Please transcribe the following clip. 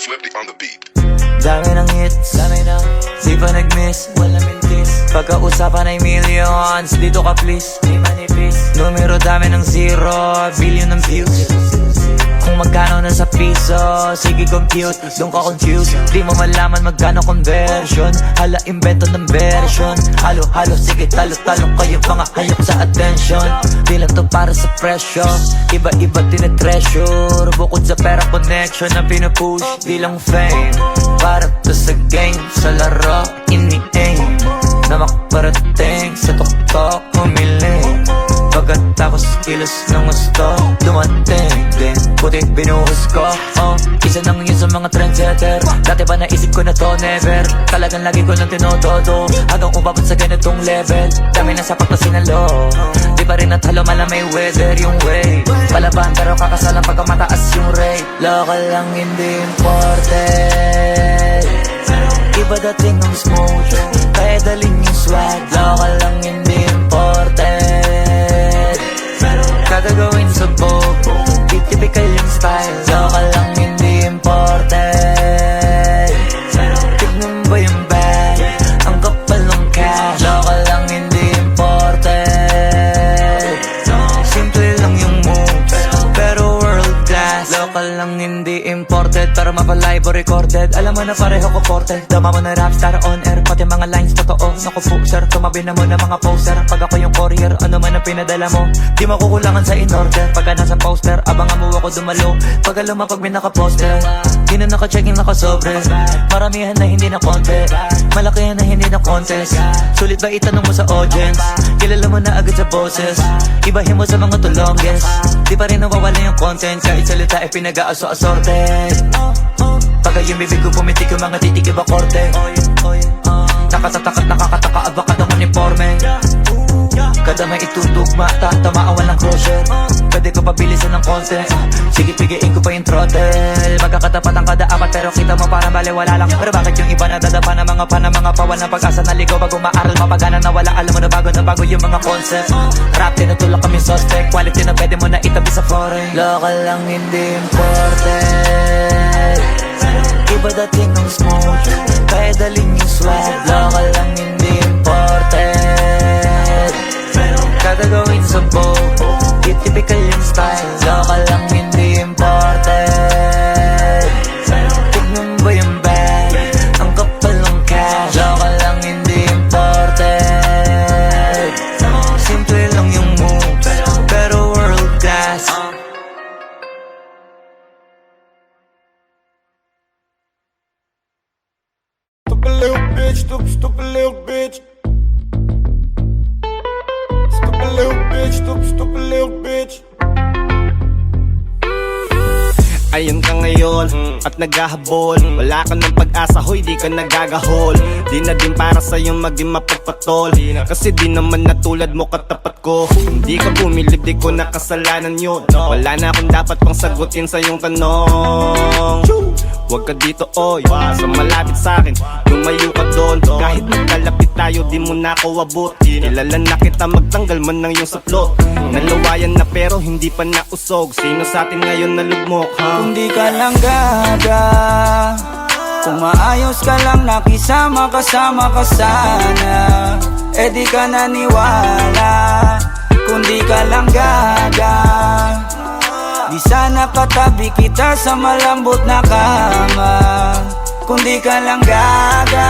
Flippy on the beat. Dami ng hits, di pa nag-miss, wala mintis. Pagkausapan ay millions, dito ka please, di manipis. Numero dami ng zero, billion ng views. Kung magkano na sa piso, sige compute, doon ka confused. Di mo malaman magkano conversion, hala invento ng version. Halo-halo, sige talo-talo kayo mga hayop sa attention. Di lang to para sa presyo, iba-iba tinetreasure. Bukod sa pera connection na pinupush, di lang fame. Para to sa game, sa laro, ini-aim na makaparating sa tuktok, humiling. Pagkatapos kilos ng gusto, dumating din puti binuhos ko, isa nang yun sa mga trendsetter. Dati ba naisip ko na to, never. Talagang lagi ko lang tinotodo hanggang umabot sa ganitong level. Dami na sapat na sinalo, di pa rin natalo mala may weather yung way. Palaban pero kakasalan pagka mataas yung rate. Local lang hindi imported, iba dating ng smoke, kaya dalhin yung swag. Local lang hindi imported, gagawin sa bobo, di typical yung style. Local lang hindi imported, tignan ba yung bag, ang kapal ng cash. Local lang hindi imported, simple lang yung moves, pero world class. Local lang hindi imported, pero mapalive o recorded. Alam mo na pareho ko forte, dama mo na rapstar on air, pati mga lines totoo. Naku po sir, tumabi na mo na mga poster. Pag ako yung courier, ano man ang pinadala mo, di makukulangan sa in-order. Pagka nasa poster, abangan mo ako dumalo. Pagka lumapag may naka-poster, di na naka-checking naka-sobre. Maramihan na hindi na konti, malakihan na hindi na contest. Sulit ba itanong mo sa audience, kilala mo na agad sa boses. Ibahin mo sa mga tulongges, di pa rin nawawala yung content. Kahit salita ay pinag-aaso-asorted. Pagka yung bibig ko pumitik yung mga titig iba korte. Nakatatak at nakakataka, abaka ng uniforme. Kada may itutugma, tatamaan walang crusher. Pwede ko pabilisan ng konti, sige pigiin ko pa yung throttle. Magkakatapat ang kada apat pero kita mo parang baliwala lang. Pero bakit yung iba nadadapa na mga pawal ng pag-asa na ligaw bago maaral mapagana na wala. Alam mo na bago yung mga concept. Rap tinutulak kami suspect, quality na pwede mo na itabi sa foreign. Local lang hindi imported, iba dating ng smoke, kaya dalhin yung swag. Local lang hindi imported, gagawin sa bobo, di typical yung style. Local lang hindi imported, tignan ba yung bag, ang kapal ng cash. Local lang hindi imported, simple lang yung moves, pero world class. Stupid little bitch, stupid little bitch. Stupid little bitch, stupid little bitch. Ayun ka ngayon at naghahabol, wala ka ng pag-asa, hoy di ka nagagahol. Di na din para sa'yo maging mapagpatol, kasi di naman natulad mo katapat ko. Hindi ka bumilib, di ko nakasalanan yun. Wala na akong dapat pang sagutin sa iyong tanong. Huwag ka dito, oy, sa malapit sa'kin, lumayo ka doon. Kahit magkalapit tayo, di mo na ako abot. Kilala na kita, magtanggal man ng iyong saplot. Nalawayan na pero hindi pa nausog. Sino sa atin ngayon nalugmok, ha? Kung di ka lang gaga, kung maayos ka lang nakisama kasama ka sana, eh di ka naniwala. Kung di ka lang gaga, di sana katabi kita sa malambot na kama. Kung di ka lang gaga,